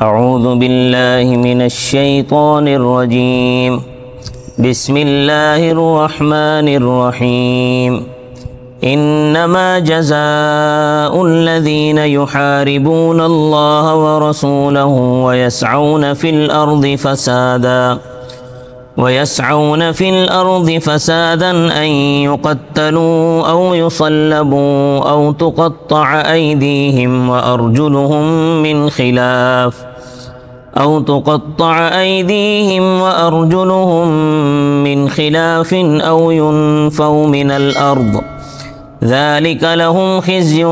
اعوذ باللہ من الشیطان الرجیم بسم اللہ الرحمن الرحیم انما جزاء الذین یحاربون اللہ ورسولہ ويسعون في الأرض فسادا أن يقتلوا أو يصلبوا أو تقطع أيديهم وأرجلهم من خلاف أو ينفوا من الأرض ذلك لهم خزي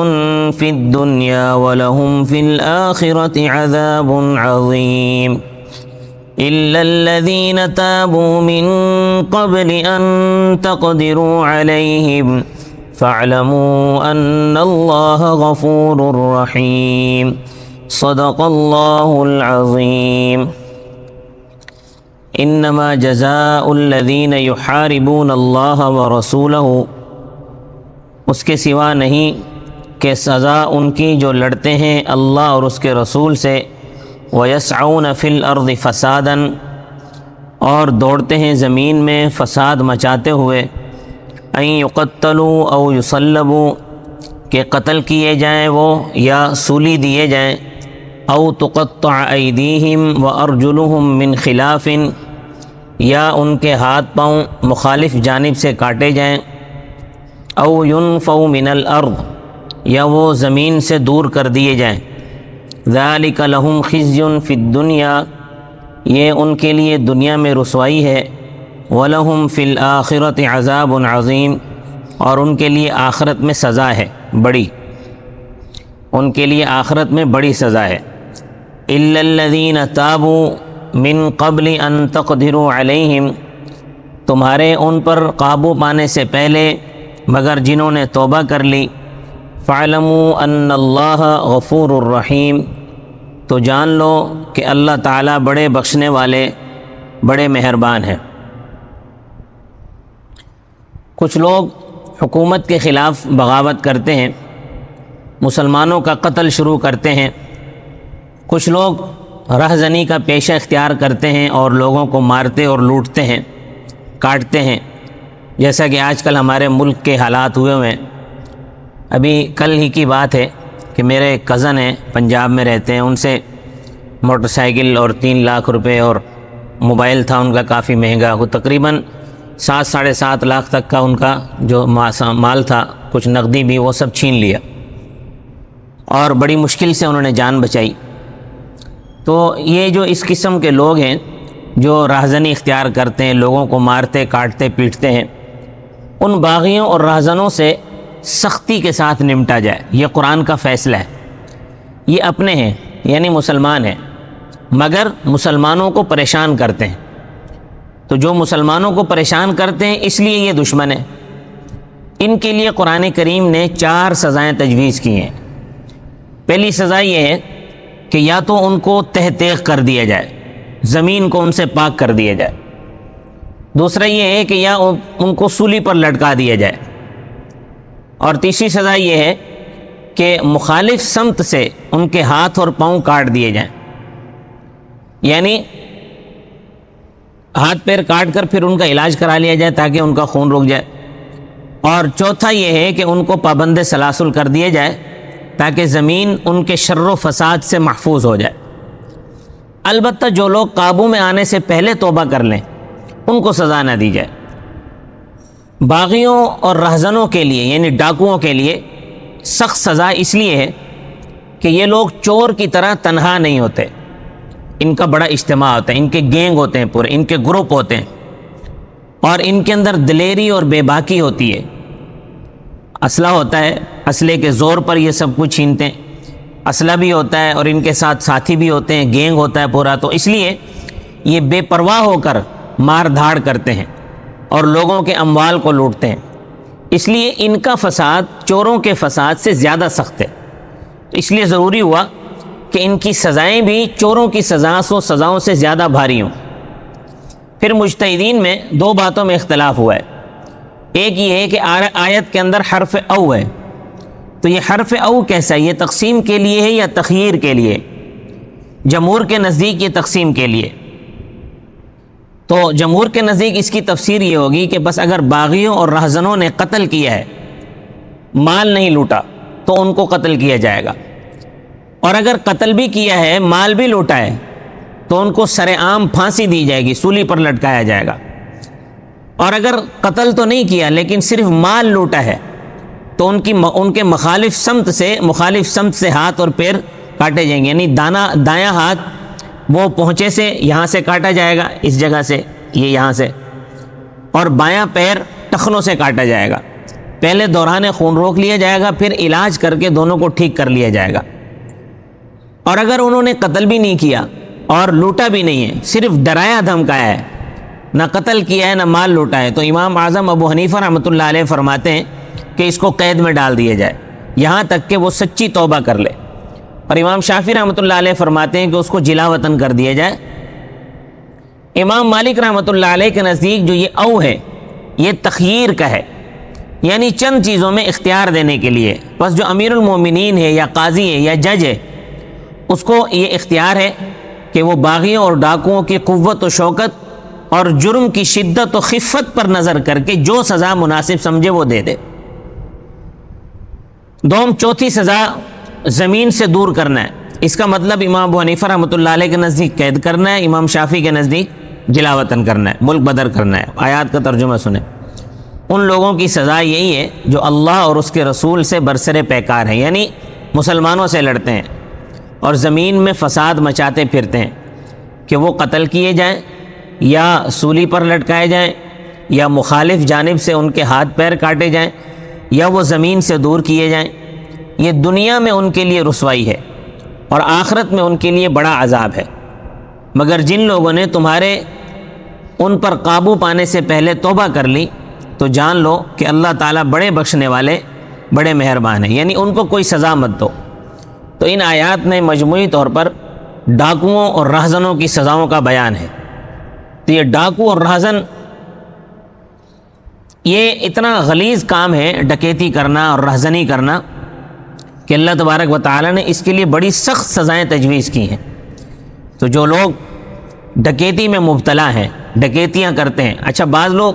في الدنيا ولهم في الآخرة عذاب عظيم إلا الذين تابوا من قبل أن تقدروا عليهم فاعلموا أن الله غفور رحيم صدق الله العظيم انما جزاء الذين يحاربون الله ورسوله، اس کے سوا نہیں کہ سزا ان کی جو لڑتے ہیں اللہ اور اس کے رسول سے، وَيَسْعَوْنَ فِي الْأَرْضِ فَسَادًا، اور دوڑتے ہیں زمین میں فساد مچاتے ہوئے، أَن يُقَتَّلُوا أَوْ يُصَلَّبُوا، کہ قتل کیے جائیں وہ یا سولی دیے جائیں، أَوْ تُقَطَّعَ أَيْدِيهِمْ وَأَرْجُلُهُمْ مِنْ خِلَافٍ، یا ان کے ہاتھ پاؤں مخالف جانب سے کاٹے جائیں، أَوْ يُنْفَوْا مِنَ الْأَرْضِ، یا وہ زمین سے دور کر دیے جائیں، ذالک لہم خزی فی الدنیا، یہ ان کے لیے دنیا میں رسوائی ہے، ولہم فی الآخرۃ عذاب عظیم، اور ان کے لیے آخرت میں سزا ہے بڑی، ان کے لیے آخرت میں بڑی سزا ہے۔ الا الذین تابوا من قبل ان تقدروا علیہم، تمہارے ان پر قابو پانے سے پہلے مگر جنہوں نے توبہ کر لی، فاعلموا ان اللہ غفور الرحیم، تو جان لو کہ اللہ تعالیٰ بڑے بخشنے والے، بڑے مہربان ہیں۔ کچھ لوگ حکومت کے خلاف بغاوت کرتے ہیں، مسلمانوں کا قتل شروع کرتے ہیں، کچھ لوگ رہزنی کا پیشہ اختیار کرتے ہیں اور لوگوں کو مارتے اور لوٹتے ہیں، کاٹتے ہیں، جیسا کہ آج کل ہمارے ملک کے حالات ہوئے ہیں۔ ابھی کل ہی کی بات ہے کہ میرے ایک کزن ہیں، پنجاب میں رہتے ہیں، ان سے موٹر سائیکل اور 3 لاکھ روپے اور موبائل تھا ان کا کافی مہنگا، وہ تقریباً 7-7.5 لاکھ تک کا ان کا جو مال تھا، کچھ نقدی بھی، وہ سب چھین لیا اور بڑی مشکل سے انہوں نے جان بچائی۔ تو یہ جو اس قسم کے لوگ ہیں جو راہزنی اختیار کرتے ہیں، لوگوں کو مارتے کاٹتے پیٹتے ہیں، ان باغیوں اور راہزنوں سے سختی کے ساتھ نمٹا جائے، یہ قرآن کا فیصلہ ہے۔ یہ اپنے ہیں یعنی مسلمان ہیں، مگر مسلمانوں کو پریشان کرتے ہیں، تو جو مسلمانوں کو پریشان کرتے ہیں اس لیے یہ دشمن ہیں۔ ان کے لیے قرآن کریم نے 4 سزائیں تجویز کی ہیں۔ پہلی سزا یہ ہے کہ یا تو ان کو تہ تیغ کر دیا جائے، زمین کو ان سے پاک کر دیا جائے، دوسرا یہ ہے کہ یا ان کو سولی پر لٹکا دیا جائے، اور تیسری سزا یہ ہے کہ مخالف سمت سے ان کے ہاتھ اور پاؤں کاٹ دیے جائیں، یعنی ہاتھ پیر کاٹ کر پھر ان کا علاج کرا لیا جائے تاکہ ان کا خون رک جائے، اور چوتھا یہ ہے کہ ان کو پابند سلاسل کر دیے جائے تاکہ زمین ان کے شر و فساد سے محفوظ ہو جائے۔ البتہ جو لوگ قابو میں آنے سے پہلے توبہ کر لیں ان کو سزا نہ دی جائے۔ باغیوں اور رہزنوں کے لیے یعنی ڈاکوؤں کے لیے سخت سزا اس لیے ہے کہ یہ لوگ چور کی طرح تنہا نہیں ہوتے، ان کا بڑا اجتماع ہوتا ہے، ان کے گینگ ہوتے ہیں پورے، ان کے گروپ ہوتے ہیں، اور ان کے اندر دلیری اور بے باکی ہوتی ہے۔ اسلحہ ہوتا ہے، اسلحے کے زور پر یہ سب کچھ چھینتے ہیں، اسلحہ بھی ہوتا ہے اور ان کے ساتھ ساتھی بھی ہوتے ہیں، گینگ ہوتا ہے پورا، تو اس لیے یہ بے پرواہ ہو کر مار دھاڑ کرتے ہیں اور لوگوں کے اموال کو لوٹتے ہیں، اس لیے ان کا فساد چوروں کے فساد سے زیادہ سخت ہے۔ اس لیے ضروری ہوا کہ ان کی سزائیں بھی چوروں کی سزاؤں سے زیادہ بھاری ہوں۔ پھر مجتہدین میں 2 باتوں میں اختلاف ہوا ہے۔ ایک یہ ہے کہ آیت کے اندر حرف او ہے، تو یہ حرف او کیسا ہے؟ یہ تقسیم کے لیے ہے یا تخییر کے لیے؟ جمہور کے نزدیک یہ تقسیم کے لیے، تو جمہور کے نزدیک اس کی تفسیر یہ ہوگی کہ بس اگر باغیوں اور رہزنوں نے قتل کیا ہے، مال نہیں لوٹا، تو ان کو قتل کیا جائے گا، اور اگر قتل بھی کیا ہے، مال بھی لوٹا ہے، تو ان کو سر عام پھانسی دی جائے گی، سولی پر لٹکایا جائے گا۔ اور اگر قتل تو نہیں کیا لیکن صرف مال لوٹا ہے، تو ان کے مخالف سمت سے ہاتھ اور پیر کاٹے جائیں گے، یعنی دایاں ہاتھ وہ پہنچے سے یہاں سے کاٹا جائے گا، اس جگہ سے، یہ یہاں سے، اور بایاں پیر ٹخنوں سے کاٹا جائے گا۔ پہلے دوران خون روک لیا جائے گا، پھر علاج کر کے دونوں کو ٹھیک کر لیا جائے گا۔ اور اگر انہوں نے قتل بھی نہیں کیا اور لوٹا بھی نہیں ہے، صرف ڈرایا دھمکایا ہے، نہ قتل کیا ہے نہ مال لوٹا ہے، تو امام اعظم ابو حنیفہ رحمۃ اللہ علیہ فرماتے ہیں کہ اس کو قید میں ڈال دیا جائے یہاں تک کہ وہ سچی توبہ کر لے، اور امام شافعی رحمۃ اللہ علیہ فرماتے ہیں کہ اس کو جلا وطن کر دیا جائے۔ امام مالک رحمۃ اللہ علیہ کے نزدیک جو یہ او ہے، یہ تخییر کا ہے، یعنی چند چیزوں میں اختیار دینے کے لیے، بس جو امیر المومنین ہے یا قاضی ہے یا جج ہے، اس کو یہ اختیار ہے کہ وہ باغیوں اور ڈاکوؤں کی قوت و شوکت اور جرم کی شدت و خفت پر نظر کر کے جو سزا مناسب سمجھے وہ دے دے۔ دوم، چوتھی سزا زمین سے دور کرنا ہے۔ اس کا مطلب امام ابو حنیفہ رحمۃ اللہ علیہ کے نزدیک قید کرنا ہے، امام شافعی کے نزدیک جلا وطن کرنا ہے، ملک بدر کرنا ہے۔ آیات کا ترجمہ سنیں، ان لوگوں کی سزا یہی ہے جو اللہ اور اس کے رسول سے برسر پیکار ہیں، یعنی مسلمانوں سے لڑتے ہیں اور زمین میں فساد مچاتے پھرتے ہیں، کہ وہ قتل کیے جائیں یا سولی پر لٹکائے جائیں یا مخالف جانب سے ان کے ہاتھ پیر کاٹے جائیں یا وہ زمین سے دور کیے جائیں۔ یہ دنیا میں ان کے لیے رسوائی ہے اور آخرت میں ان کے لیے بڑا عذاب ہے۔ مگر جن لوگوں نے تمہارے ان پر قابو پانے سے پہلے توبہ کر لی تو جان لو کہ اللہ تعالیٰ بڑے بخشنے والے، بڑے مہربان ہیں، یعنی ان کو کوئی سزا مت دو۔ تو ان آیات میں مجموعی طور پر ڈاکوؤں اور رہزنوں کی سزاؤں کا بیان ہے۔ تو یہ ڈاکو اور رہزن، یہ اتنا غلیظ کام ہے ڈکیتی کرنا اور رہزنی کرنا، کہ اللہ تبارک و تعالی نے اس کے لیے بڑی سخت سزائیں تجویز کی ہیں۔ تو جو لوگ ڈکیتی میں مبتلا ہیں، ڈکیتیاں کرتے ہیں، اچھا بعض لوگ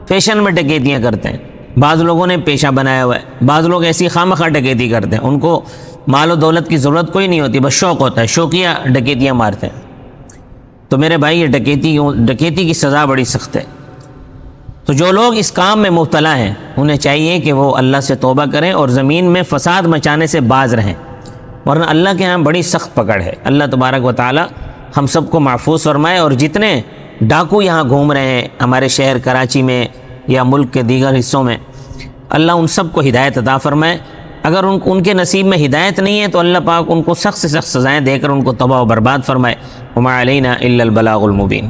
فیشن میں ڈکیتیاں کرتے ہیں، بعض لوگوں نے پیشہ بنایا ہوا ہے، بعض لوگ ایسی خواہ ڈکیتی کرتے ہیں، ان کو مال و دولت کی ضرورت کوئی نہیں ہوتی، بس شوق ہوتا ہے، شوقیہ ڈکیتیاں مارتے ہیں۔ تو میرے بھائی، یہ ڈکیتی کی سزا بڑی سخت ہے۔ تو جو لوگ اس کام میں مبتلا ہیں، انہیں چاہیے کہ وہ اللہ سے توبہ کریں اور زمین میں فساد مچانے سے باز رہیں، ورنہ اللہ کے ہاں بڑی سخت پکڑ ہے۔ اللہ تبارک و تعالی ہم سب کو محفوظ فرمائے، اور جتنے ڈاکو یہاں گھوم رہے ہیں ہمارے شہر کراچی میں یا ملک کے دیگر حصوں میں، اللہ ان سب کو ہدایت عطا فرمائے۔ اگر ان کے نصیب میں ہدایت نہیں ہے تو اللہ پاک ان کو سخت سے سخت سزائیں دے کر ان کو تباہ و برباد فرمائے۔ وما علینا الا البلاغ المبین۔